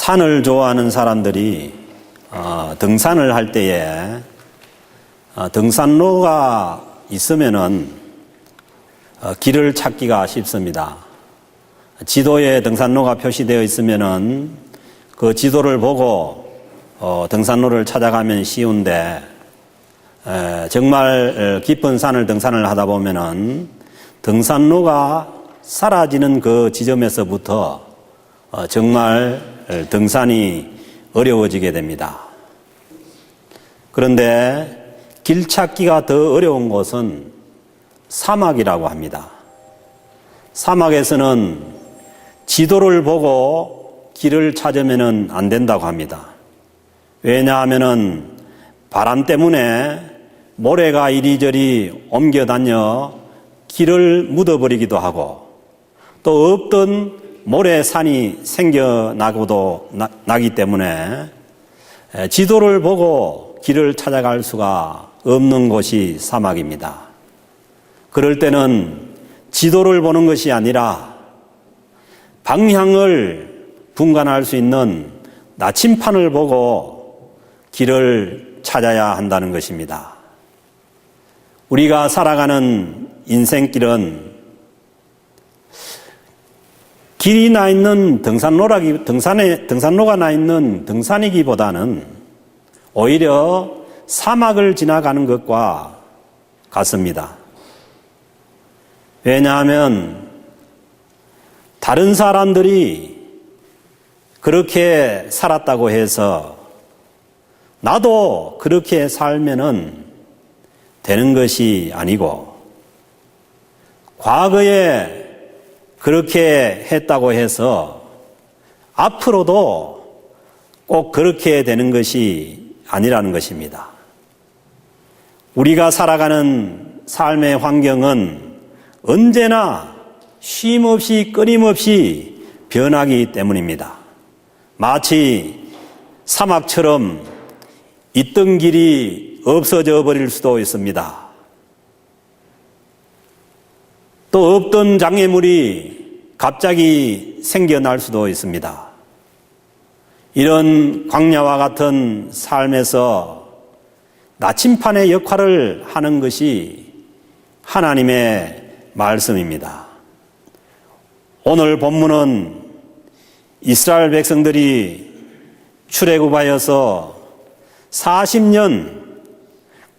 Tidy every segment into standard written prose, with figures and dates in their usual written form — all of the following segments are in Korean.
산을 좋아하는 사람들이 등산을 할 때에 등산로가 있으면은 길을 찾기가 쉽습니다. 지도에 등산로가 표시되어 있으면은 그 지도를 보고 등산로를 찾아가면 쉬운데 정말 깊은 산을 등산을 하다 보면은 등산로가 사라지는 그 지점에서부터 정말 등산이 어려워지게 됩니다. 그런데 길 찾기가 더 어려운 곳은 사막이라고 합니다. 사막에서는 지도를 보고 길을 찾으면 안 된다고 합니다. 왜냐하면 바람 때문에 모래가 이리저리 옮겨 다녀 길을 묻어버리기도 하고 또 없던 모래산이 나기 때문에 지도를 보고 길을 찾아갈 수가 없는 곳이 사막입니다. 그럴 때는 지도를 보는 것이 아니라 방향을 분간할 수 있는 나침판을 보고 길을 찾아야 한다는 것입니다. 우리가 살아가는 인생길은 길이 나 있는 등산로가 나 있는 등산이기보다는 오히려 사막을 지나가는 것과 같습니다. 왜냐하면 다른 사람들이 그렇게 살았다고 해서 나도 그렇게 살면은 되는 것이 아니고 과거에 그렇게 했다고 해서 앞으로도 꼭 그렇게 되는 것이 아니라는 것입니다. 우리가 살아가는 삶의 환경은 언제나 쉼없이 끊임없이 변하기 때문입니다. 마치 사막처럼 있던 길이 없어져 버릴 수도 있습니다. 또 없던 장애물이 갑자기 생겨날 수도 있습니다. 이런 광야와 같은 삶에서 나침판의 역할을 하는 것이 하나님의 말씀입니다. 오늘 본문은 이스라엘 백성들이 출애굽하여서 40년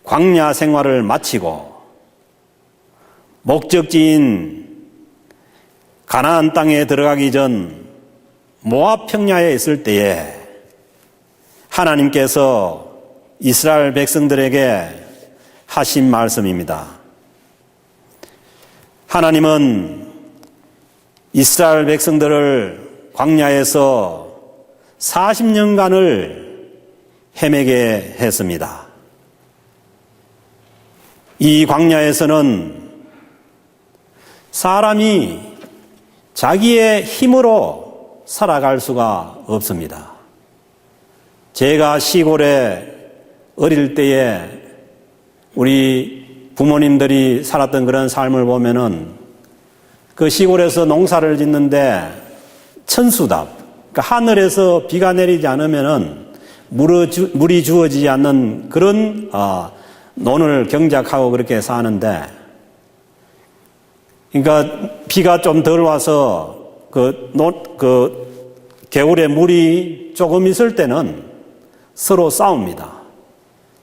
광야 생활을 마치고 목적지인 가나안 땅에 들어가기 전 모압 평야에 있을 때에 하나님께서 이스라엘 백성들에게 하신 말씀입니다. 하나님은 이스라엘 백성들을 광야에서 40년간을 헤매게 했습니다. 이 광야에서는 사람이 자기의 힘으로 살아갈 수가 없습니다. 제가 시골에 어릴 때에 우리 부모님들이 살았던 그런 삶을 보면은 그 시골에서 농사를 짓는데 천수답, 그러니까 하늘에서 비가 내리지 않으면은 물이 주어지지 않는 그런 논을 경작하고 그렇게 사는데, 그러니까 비가 좀 덜 와서 겨울에 물이 조금 있을 때는 서로 싸웁니다.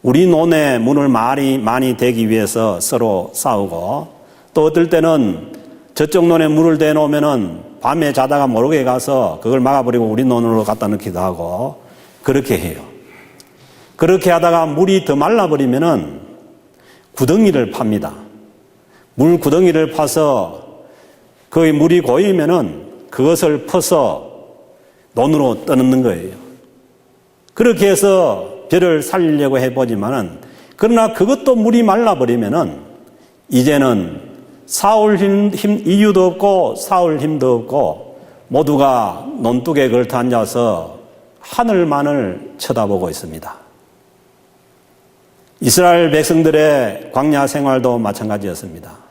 우리 논에 물을 많이 대기 위해서 서로 싸우고, 또 어떨 때는 저쪽 논에 물을 대놓으면은 밤에 자다가 모르게 가서 그걸 막아버리고 우리 논으로 갖다 넣기도 하고 그렇게 해요. 그렇게 하다가 물이 더 말라버리면은 구덩이를 팝니다. 물 구덩이를 파서 그 물이 고이면은 그것을 퍼서 논으로 떠넣는 거예요. 그렇게 해서 벼를 살리려고 해보지만은, 그러나 그것도 물이 말라버리면은 이제는 싸울 이유도 없고 싸울 힘도 없고 모두가 논둑에 걸터 앉아서 하늘만을 쳐다보고 있습니다. 이스라엘 백성들의 광야 생활도 마찬가지였습니다.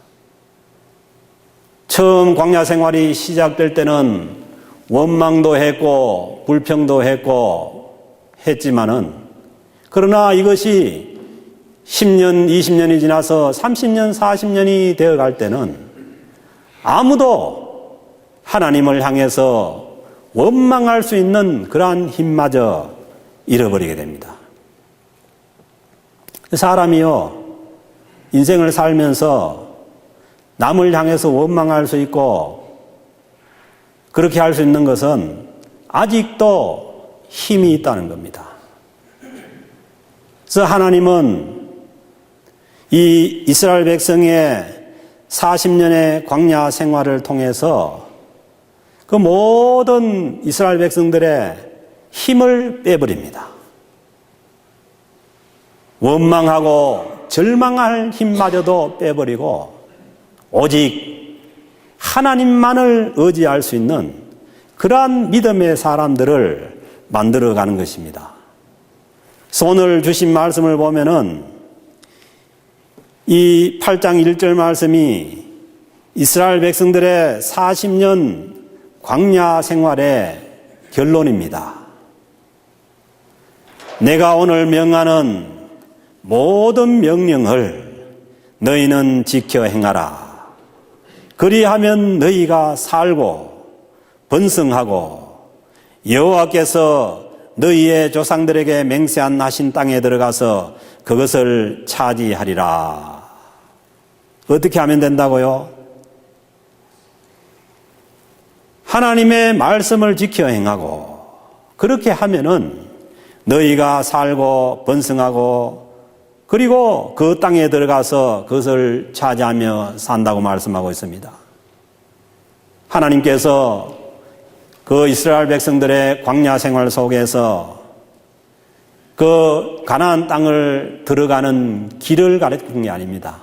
처음 광야 생활이 시작될 때는 원망도 했고 불평도 했고 했지만은 그러나 이것이 10년, 20년이 지나서 30년, 40년이 되어 갈 때는 아무도 하나님을 향해서 원망할 수 있는 그러한 힘마저 잃어버리게 됩니다. 사람이요, 인생을 살면서 남을 향해서 원망할 수 있고 그렇게 할 수 있는 것은 아직도 힘이 있다는 겁니다. 그래서 하나님은 이 이스라엘 백성의 40년의 광야 생활을 통해서 그 모든 이스라엘 백성들의 힘을 빼버립니다. 원망하고 절망할 힘마저도 빼버리고 오직 하나님만을 의지할 수 있는 그러한 믿음의 사람들을 만들어가는 것입니다. 그래서 오늘 주신 말씀을 보면은 이 8장 1절 말씀이 이스라엘 백성들의 40년 광야 생활의 결론입니다. 내가 오늘 명하는 모든 명령을 너희는 지켜 행하라. 그리하면 너희가 살고 번성하고 여호와께서 너희의 조상들에게 맹세한 하신 땅에 들어가서 그것을 차지하리라. 어떻게 하면 된다고요? 하나님의 말씀을 지켜 행하고 그렇게 하면은 너희가 살고 번성하고 그리고 그 땅에 들어가서 그것을 차지하며 산다고 말씀하고 있습니다. 하나님께서 그 이스라엘 백성들의 광야 생활 속에서 그 가나안 땅을 들어가는 길을 가르친 게 아닙니다.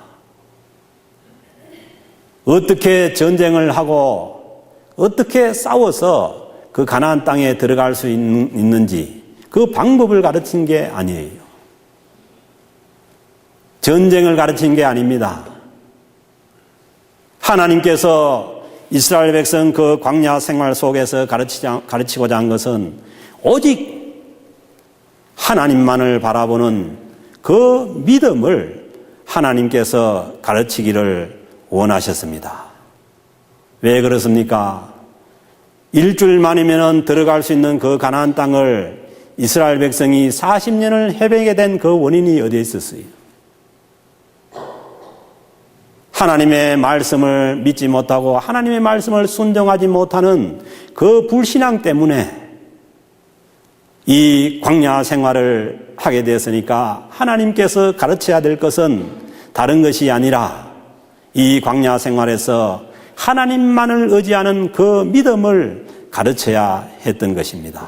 어떻게 전쟁을 하고 어떻게 싸워서 그 가나안 땅에 들어갈 수 있는지 그 방법을 가르친 게 아니에요. 전쟁을 가르친 게 아닙니다. 하나님께서 이스라엘 백성 그 광야 생활 속에서 가르치고자 한 것은 오직 하나님만을 바라보는 그 믿음을 하나님께서 가르치기를 원하셨습니다. 왜 그렇습니까? 일주일만이면 들어갈 수 있는 그 가나안 땅을 이스라엘 백성이 40년을 헤매게 된 그 원인이 어디에 있었어요? 하나님의 말씀을 믿지 못하고 하나님의 말씀을 순종하지 못하는 그 불신앙 때문에 이 광야 생활을 하게 되었으니까 하나님께서 가르쳐야 될 것은 다른 것이 아니라 이 광야 생활에서 하나님만을 의지하는 그 믿음을 가르쳐야 했던 것입니다.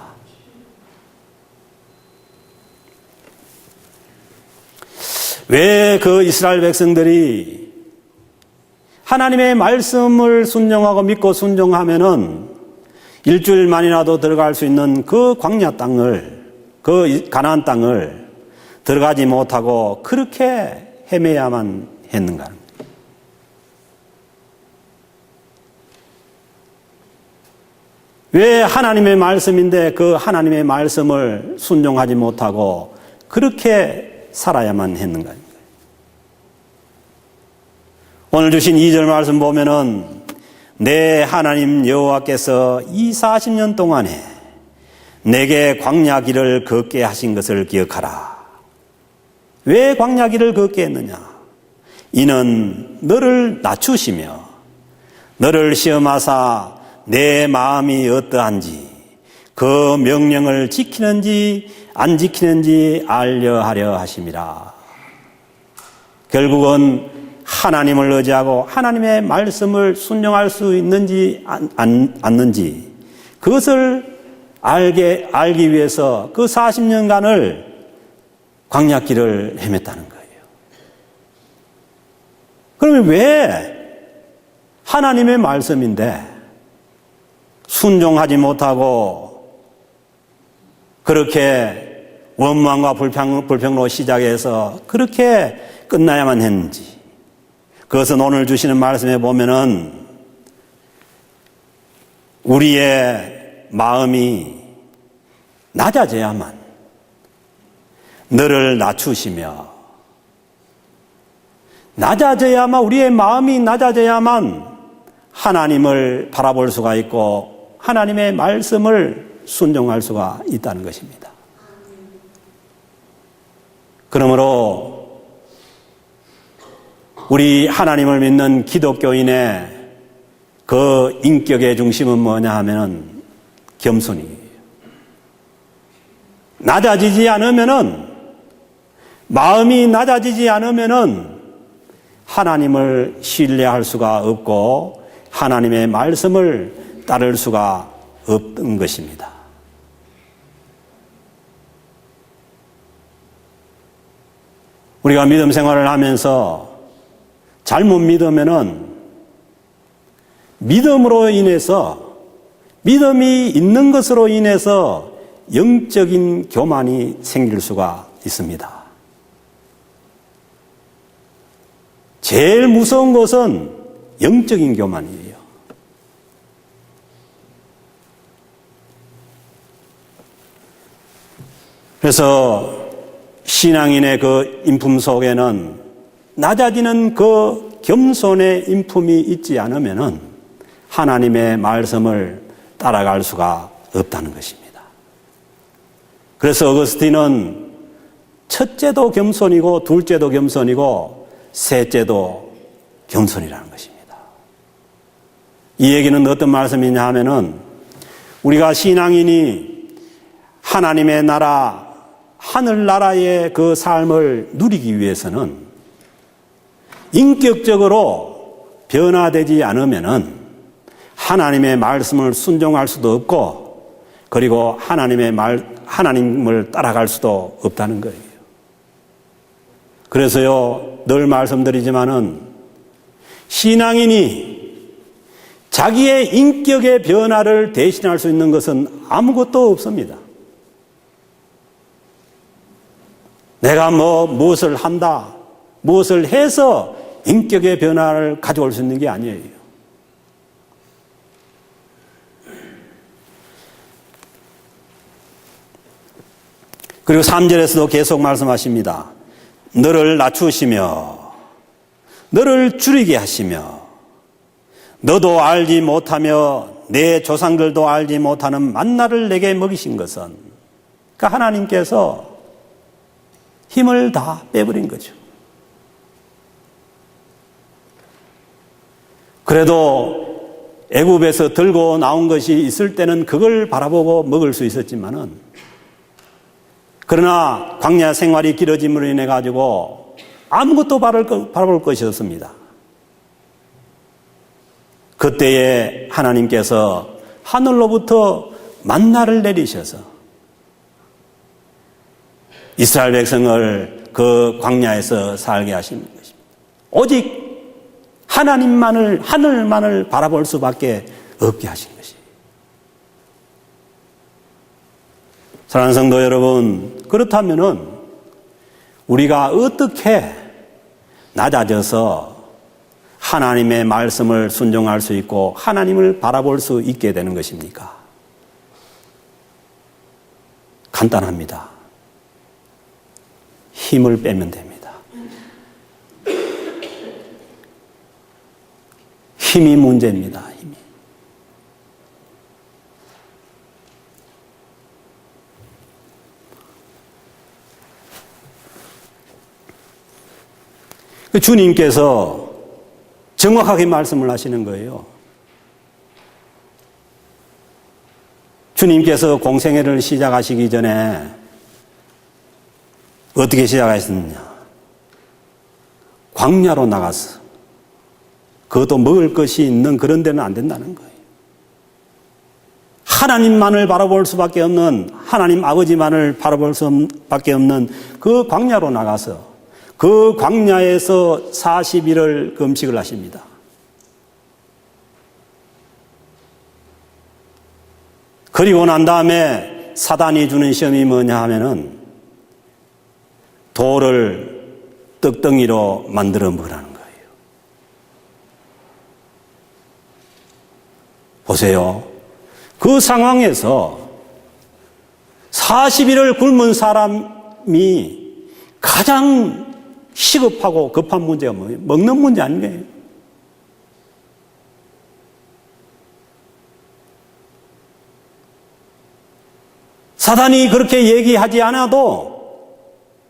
왜 그 이스라엘 백성들이 하나님의 말씀을 순종하고 믿고 순종하면은 일주일만이라도 들어갈 수 있는 그 광야 땅을, 그 가나안 땅을 들어가지 못하고 그렇게 헤매야만 했는가? 왜 하나님의 말씀인데 그 하나님의 말씀을 순종하지 못하고 그렇게 살아야만 했는가? 오늘 주신 2절 말씀 보면은 내 하나님 여호와께서 이 40년 동안에 내게 광야 길을 걷게 하신 것을 기억하라. 왜 광야 길을 걷게 했느냐? 이는 너를 낮추시며 너를 시험하사 내 마음이 어떠한지 그 명령을 지키는지 안 지키는지 알려하려 하심이라. 결국은 하나님을 의지하고 하나님의 말씀을 순종할 수 있는지 않는지 그것을 알기 위해서 그 40년간을 광야길을 헤맸다는 거예요. 그러면 왜 하나님의 말씀인데 순종하지 못하고 그렇게 원망과 불평으로 시작해서 그렇게 끝나야만 했는지, 그것은 오늘 주시는 말씀에 보면은 우리의 마음이 낮아져야만, 너를 낮추시며, 우리의 마음이 낮아져야만 하나님을 바라볼 수가 있고 하나님의 말씀을 순종할 수가 있다는 것입니다. 그러므로 우리 하나님을 믿는 기독교인의 그 인격의 중심은 뭐냐 하면은 겸손이에요. 낮아지지 않으면은, 마음이 낮아지지 않으면은 하나님을 신뢰할 수가 없고 하나님의 말씀을 따를 수가 없던 것입니다. 우리가 믿음 생활을 하면서 잘못 믿으면은 믿음으로 인해서, 믿음이 있는 것으로 인해서 영적인 교만이 생길 수가 있습니다. 제일 무서운 것은 영적인 교만이에요. 그래서 신앙인의 그 인품 속에는 낮아지는 그 겸손의 인품이 있지 않으면은 하나님의 말씀을 따라갈 수가 없다는 것입니다. 그래서 어거스틴은 첫째도 겸손이고 둘째도 겸손이고 셋째도 겸손이라는 것입니다. 이 얘기는 어떤 말씀이냐 하면은 우리가 신앙인이 하나님의 나라, 하늘나라의 그 삶을 누리기 위해서는 인격적으로 변화되지 않으면은 하나님의 말씀을 순종할 수도 없고, 그리고 하나님을 따라갈 수도 없다는 거예요. 그래서요, 늘 말씀드리지만은 신앙인이 자기의 인격의 변화를 대신할 수 있는 것은 아무것도 없습니다. 내가 무엇을 한다, 무엇을 해서 인격의 변화를 가져올 수 있는 게 아니에요. 그리고 3절에서도 계속 말씀하십니다. 너를 낮추시며 너를 줄이게 하시며 너도 알지 못하며 내 조상들도 알지 못하는 만나를 내게 먹이신 것은, 그러니까 하나님께서 힘을 다 빼버린 거죠. 그래도 애굽에서 들고 나온 것이 있을 때는 그걸 바라보고 먹을 수 있었지만은, 그러나 광야 생활이 길어짐으로 인해 가지고 아무것도 바라볼 것이 없습니다. 그때에 하나님께서 하늘로부터 만나를 내리셔서 이스라엘 백성을 그 광야에서 살게 하신 것입니다. 오직 하늘만을 바라볼 수밖에 없게 하신 것입니다. 사랑하는 성도 여러분, 그렇다면은 우리가 어떻게 낮아져서 하나님의 말씀을 순종할 수 있고 하나님을 바라볼 수 있게 되는 것입니까? 간단합니다. 힘을 빼면 됩니다. 힘이 문제입니다. 힘이. 주님께서 정확하게 말씀을 하시는 거예요. 주님께서 공생애를 시작하시기 전에 어떻게 시작하셨느냐? 광야로 나가서, 그것도 먹을 것이 있는 그런 데는 안 된다는 거예요. 하나님만을 바라볼 수밖에 없는, 하나님 아버지만을 바라볼 수밖에 없는 그 광야로 나가서 그 광야에서 40일을 금식을 하십니다. 그리고 난 다음에 사단이 주는 시험이 뭐냐 하면은 돌을 떡덩이로 만들어 먹으라는 거예요. 보세요. 그 상황에서 40일을 굶은 사람이 가장 시급하고 급한 문제가 뭐예요? 먹는 문제 아닌가요? 사단이 그렇게 얘기하지 않아도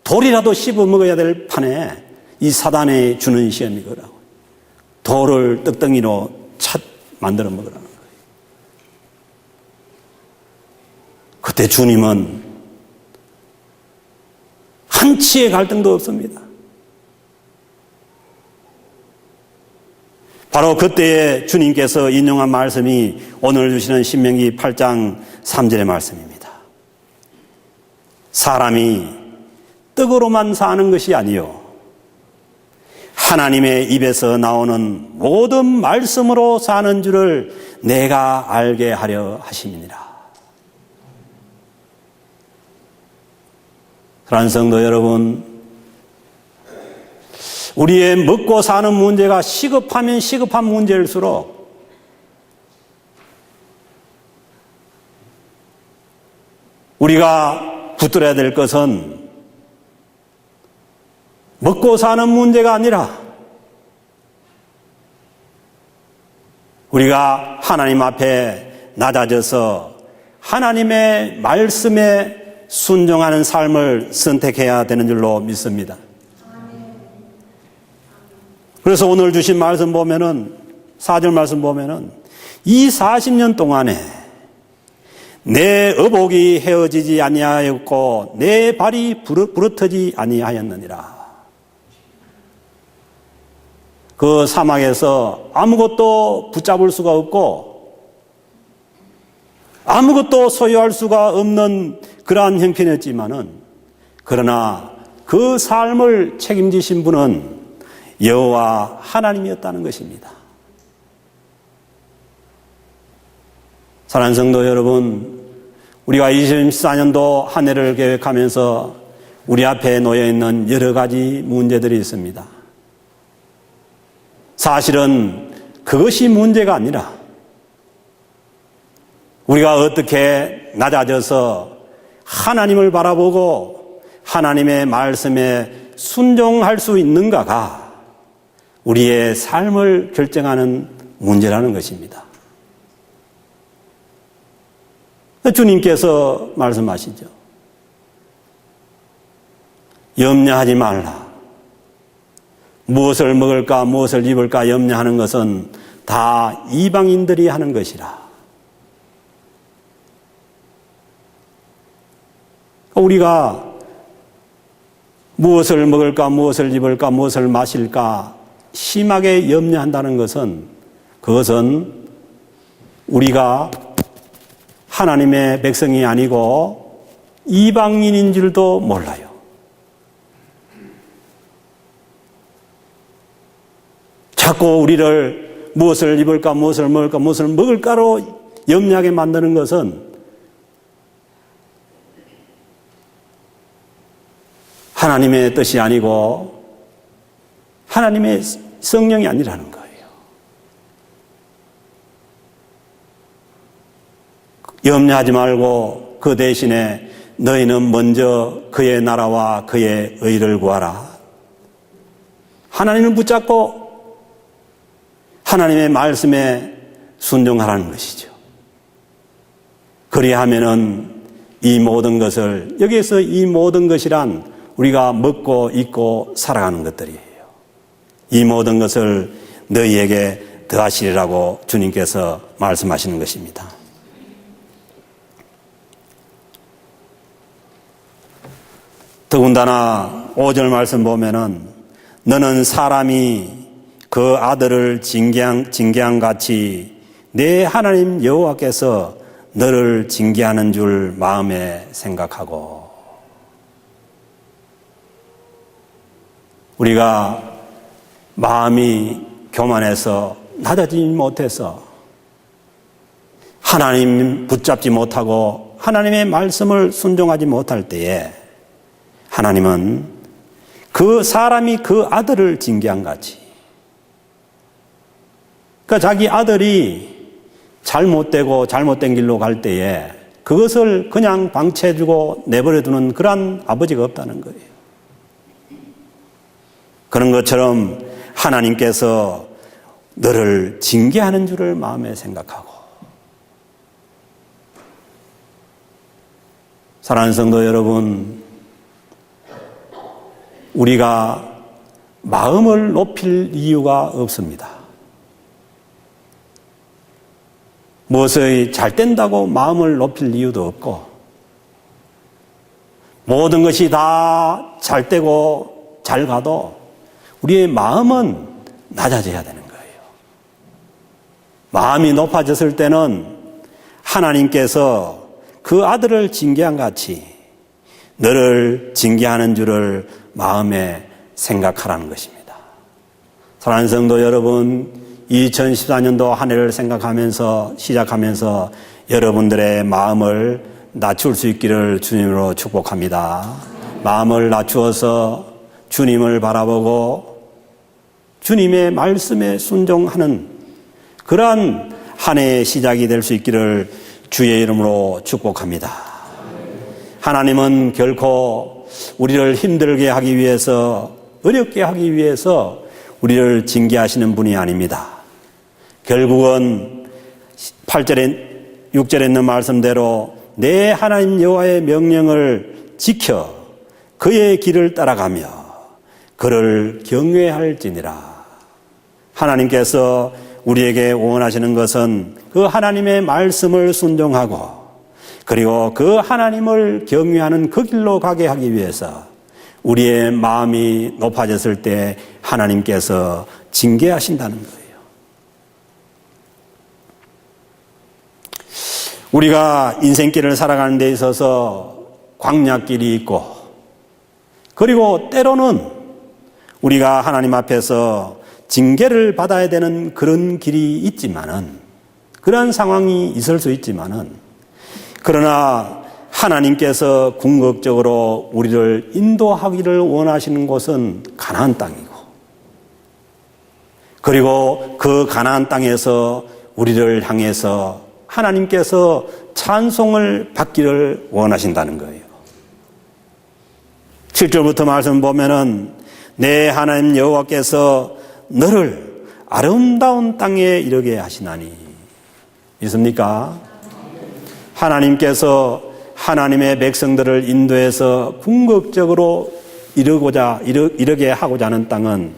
돌이라도 씹어 먹어야 될 판에 이 사단이 주는 시험이 그거라고. 돌을 떡덩이로 만들어 먹으라는 거예요. 그때 주님은 한치의 갈등도 없습니다. 바로 그때에 주님께서 인용한 말씀이 오늘 주시는 신명기 8장 3절의 말씀입니다. 사람이 떡으로만 사는 것이 아니요 하나님의 입에서 나오는 모든 말씀으로 사는 줄을 내가 알게 하려 하심이니라. 사랑하는 성도 여러분, 우리의 먹고 사는 문제가 시급하면 시급한 문제일수록 우리가 붙들어야 될 것은 먹고 사는 문제가 아니라 우리가 하나님 앞에 낮아져서 하나님의 말씀에 순종하는 삶을 선택해야 되는 줄로 믿습니다. 그래서 오늘 주신 말씀 보면은 4절 말씀 보면은 이 40년 동안에 내 의복이 헤어지지 아니하였고 내 발이 부러뜨지 아니하였느니라. 그 사막에서 아무것도 붙잡을 수가 없고 아무것도 소유할 수가 없는 그러한 형편이었지만은 그러나 그 삶을 책임지신 분은 여호와 하나님이었다는 것입니다. 사랑하는 성도 여러분, 우리가 2014년도 한 해를 계획하면서 우리 앞에 놓여 있는 여러 가지 문제들이 있습니다. 사실은 그것이 문제가 아니라 우리가 어떻게 낮아져서 하나님을 바라보고 하나님의 말씀에 순종할 수 있는가가 우리의 삶을 결정하는 문제라는 것입니다. 주님께서 말씀하시죠. 염려하지 말라. 무엇을 먹을까 무엇을 입을까 염려하는 것은 다 이방인들이 하는 것이라. 우리가 무엇을 먹을까 무엇을 입을까 무엇을 마실까 심하게 염려한다는 것은 그것은 우리가 하나님의 백성이 아니고 이방인인 줄도 몰라요. 자꾸 우리를 무엇을 입을까 무엇을 먹을까 무엇을 먹을까로 염려하게 만드는 것은 하나님의 뜻이 아니고 하나님의 성령이 아니라는 거예요. 염려하지 말고 그 대신에 너희는 먼저 그의 나라와 그의 의를 구하라. 하나님을 붙잡고 하나님의 말씀에 순종하라는 것이죠. 그리하면은 이 모든 것을, 여기에서 이 모든 것이란 우리가 먹고 입고 살아가는 것들이에요. 이 모든 것을 너희에게 더하시리라고 주님께서 말씀하시는 것입니다. 더군다나 5절 말씀 보면은 너는 사람이 그 아들을 징계한 같이 내 하나님 여호와께서 너를 징계하는 줄 마음에 생각하고. 우리가 마음이 교만해서 낮아지지 못해서 하나님 붙잡지 못하고 하나님의 말씀을 순종하지 못할 때에 하나님은 그 사람이 그 아들을 징계한 같이, 그러니까 자기 아들이 잘못되고 잘못된 길로 갈 때에 그것을 그냥 방치해두고 내버려두는 그러한 아버지가 없다는 거예요. 그런 것처럼 하나님께서 너를 징계하는 줄을 마음에 생각하고, 사랑하는 성도 여러분, 우리가 마음을 높일 이유가 없습니다. 무엇의 잘 된다고 마음을 높일 이유도 없고, 모든 것이 다 잘 되고 잘 가도 우리의 마음은 낮아져야 되는 거예요. 마음이 높아졌을 때는 하나님께서 그 아들을 징계한 같이 너를 징계하는 줄을 마음에 생각하라는 것입니다. 사랑하는 성도 여러분, 2014년도 한 해를 생각하면서 시작하면서 여러분들의 마음을 낮출 수 있기를 주님으로 축복합니다. 마음을 낮추어서 주님을 바라보고 주님의 말씀에 순종하는 그러한 한 해의 시작이 될 수 있기를 주의 이름으로 축복합니다. 하나님은 결코 우리를 힘들게 하기 위해서, 어렵게 하기 위해서 우리를 징계하시는 분이 아닙니다. 결국은 8절에 6절에 있는 말씀대로 내 하나님 여호와의 명령을 지켜 그의 길을 따라가며 그를 경외할지니라. 하나님께서 우리에게 원하시는 것은 그 하나님의 말씀을 순종하고 그리고 그 하나님을 경외하는 그 길로 가게 하기 위해서 우리의 마음이 높아졌을 때 하나님께서 징계하신다는 거예요. 우리가 인생길을 살아가는 데 있어서 광야길이 있고, 그리고 때로는 우리가 하나님 앞에서 징계를 받아야 되는 그런 길이 있지만은, 그런 상황이 있을 수 있지만은, 그러나 하나님께서 궁극적으로 우리를 인도하기를 원하시는 곳은 가나안 땅이고, 그리고 그 가나안 땅에서 우리를 향해서 하나님께서 찬송을 받기를 원하신다는 거예요. 7절부터 말씀 보면은 내 하나님 여호와께서 너를 아름다운 땅에 이르게 하시나니. 있습니까? 하나님께서 하나님의 백성들을 인도해서 궁극적으로 이르게 하고자 하는 땅은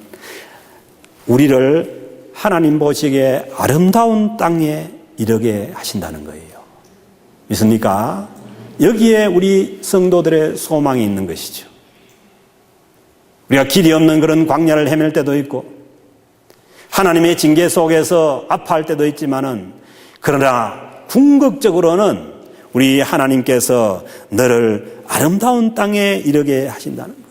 우리를 하나님 보시기에 아름다운 땅에 이르게 하신다는 거예요. 믿습니까? 여기에 우리 성도들의 소망이 있는 것이죠. 우리가 길이 없는 그런 광야를 헤맬 때도 있고 하나님의 징계 속에서 아파할 때도 있지만은, 그러나 궁극적으로는 우리 하나님께서 너를 아름다운 땅에 이르게 하신다는 거예요.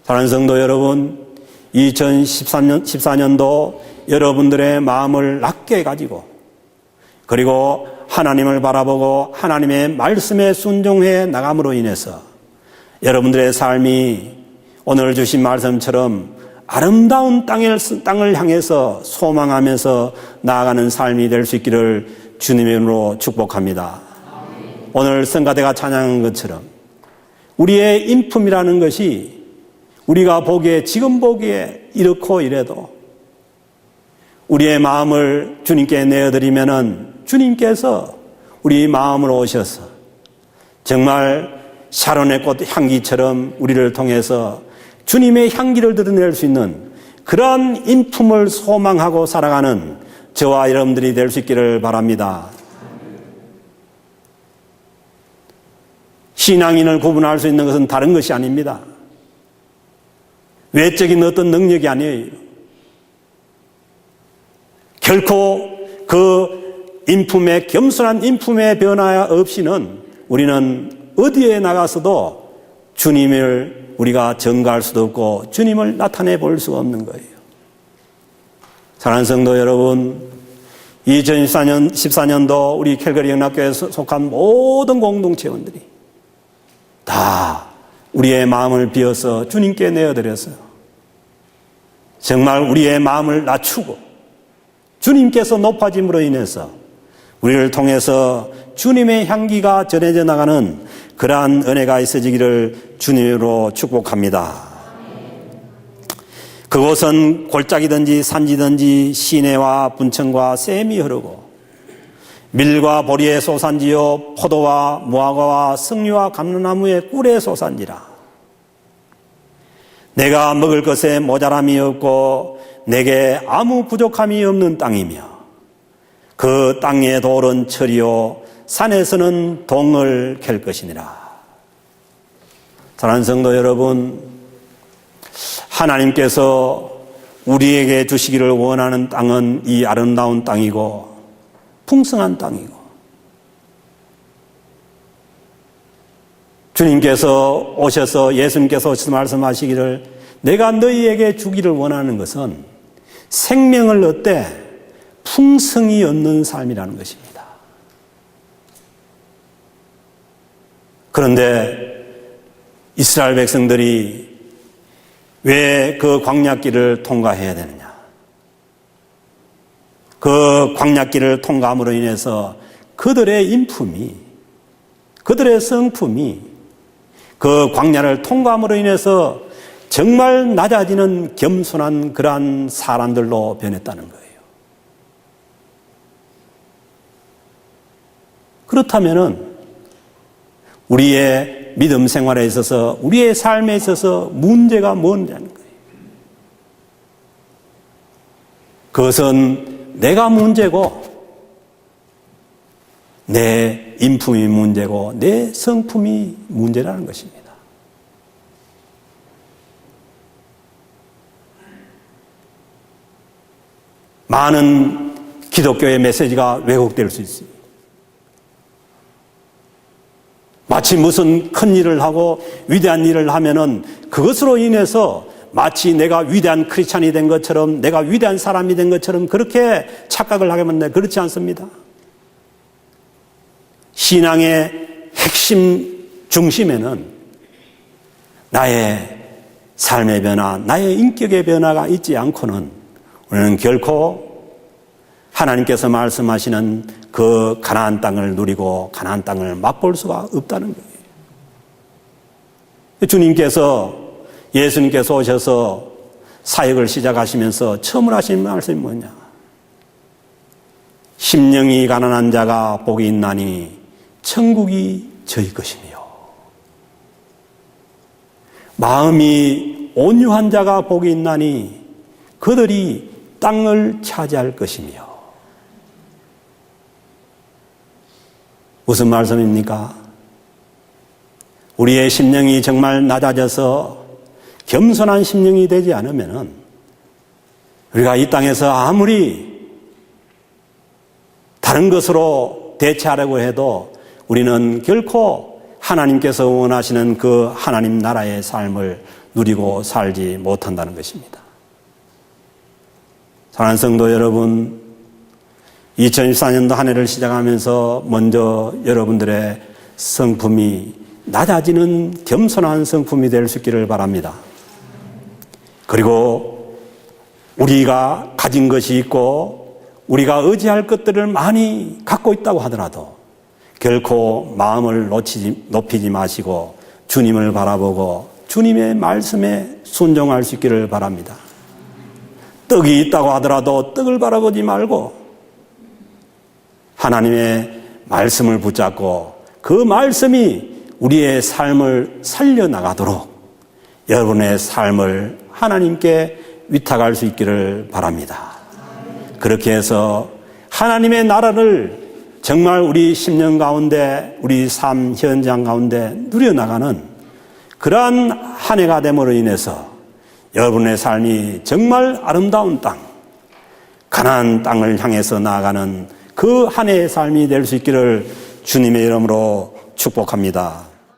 사랑하는 성도 여러분, 2014년도 여러분들의 마음을 낮게 가지고, 그리고 하나님을 바라보고 하나님의 말씀에 순종해 나감으로 인해서 여러분들의 삶이 오늘 주신 말씀처럼 아름다운 땅을 향해서 소망하면서 나아가는 삶이 될 수 있기를 주님의 이름으로 축복합니다. 오늘 성가대가 찬양한 것처럼 우리의 인품이라는 것이 우리가 보기에, 지금 보기에 이렇고 이래도 우리의 마음을 주님께 내어드리면은 주님께서 우리 마음으로 오셔서 정말 샤론의 꽃 향기처럼 우리를 통해서 주님의 향기를 드러낼 수 있는 그런 인품을 소망하고 살아가는 저와 여러분들이 될 수 있기를 바랍니다. 신앙인을 구분할 수 있는 것은 다른 것이 아닙니다. 외적인 어떤 능력이 아니에요. 결코 그 인품의, 겸손한 인품의 변화 없이는 우리는 어디에 나가서도 주님을 우리가 전가할 수도 없고 주님을 나타내 볼 수가 없는 거예요. 사랑하는 성도 여러분, 2014년도 우리 캘거리 영락교회에 속한 모든 공동체원들이 다 우리의 마음을 비워서 주님께 내어드렸어요. 정말 우리의 마음을 낮추고 주님께서 높아짐으로 인해서 우리를 통해서 주님의 향기가 전해져 나가는 그러한 은혜가 있어지기를 주님으로 축복합니다. 그곳은 골짜기든지 산지든지 시내와 분천과 샘이 흐르고 밀과 보리의 소산지요 포도와 무화과와 승류와 감람나무의 꿀의 소산지라. 내가 먹을 것에 모자람이 없고 내게 아무 부족함이 없는 땅이며 그 땅의 돌은 철이요 산에서는 동을 캘 것이니라. 사랑하는 성도 여러분, 하나님께서 우리에게 주시기를 원하는 땅은 이 아름다운 땅이고 풍성한 땅이고, 주님께서 오셔서 예수님께서 오셔서 말씀하시기를 내가 너희에게 주기를 원하는 것은 생명을 얻되 풍성히 얻는 삶이라는 것입니다. 그런데 이스라엘 백성들이 왜 그 광야길을 통과해야 되느냐? 그 광야길을 통과함으로 인해서 그들의 인품이, 그들의 성품이 그 광야를 통과함으로 인해서 정말 낮아지는 겸손한 그러한 사람들로 변했다는 거예요. 그렇다면은 우리의 믿음 생활에 있어서, 우리의 삶에 있어서 문제가 뭐냐는 거예요. 그것은 내가 문제고, 내 인품이 문제고, 내 성품이 문제라는 것입니다. 많은 기독교의 메시지가 왜곡될 수 있습니다. 마치 무슨 큰 일을 하고 위대한 일을 하면은 그것으로 인해서 마치 내가 위대한 크리스찬이 된 것처럼, 내가 위대한 사람이 된 것처럼 그렇게 착각을 하게 만드는데 그렇지 않습니다. 신앙의 핵심 중심에는 나의 삶의 변화, 나의 인격의 변화가 있지 않고는 우리는 결코 하나님께서 말씀하시는 그 가나안 땅을 누리고 가나안 땅을 맛볼 수가 없다는 거예요. 주님께서, 예수님께서 오셔서 사역을 시작하시면서 처음으로 하신 말씀이 뭐냐? 심령이 가난한 자가 복이 있나니 천국이 저희 것이며, 마음이 온유한 자가 복이 있나니 그들이 땅을 차지할 것이며. 무슨 말씀입니까? 우리의 심령이 정말 낮아져서 겸손한 심령이 되지 않으면은 우리가 이 땅에서 아무리 다른 것으로 대체하려고 해도 우리는 결코 하나님께서 원하시는 그 하나님 나라의 삶을 누리고 살지 못한다는 것입니다. 사랑하는 성도 여러분, 2014년도 한 해를 시작하면서 먼저 여러분들의 성품이 낮아지는 겸손한 성품이 될 수 있기를 바랍니다. 그리고 우리가 가진 것이 있고 우리가 의지할 것들을 많이 갖고 있다고 하더라도 결코 마음을 높이지 마시고 주님을 바라보고 주님의 말씀에 순종할 수 있기를 바랍니다. 떡이 있다고 하더라도 떡을 바라보지 말고 하나님의 말씀을 붙잡고 그 말씀이 우리의 삶을 살려나가도록 여러분의 삶을 하나님께 위탁할 수 있기를 바랍니다. 그렇게 해서 하나님의 나라를 정말 우리 심령 가운데, 우리 삶 현장 가운데 누려나가는 그러한 한 해가 됨으로 인해서 여러분의 삶이 정말 아름다운 땅, 가나안 땅을 향해서 나아가는 그 한 해의 삶이 될 수 있기를 주님의 이름으로 축복합니다.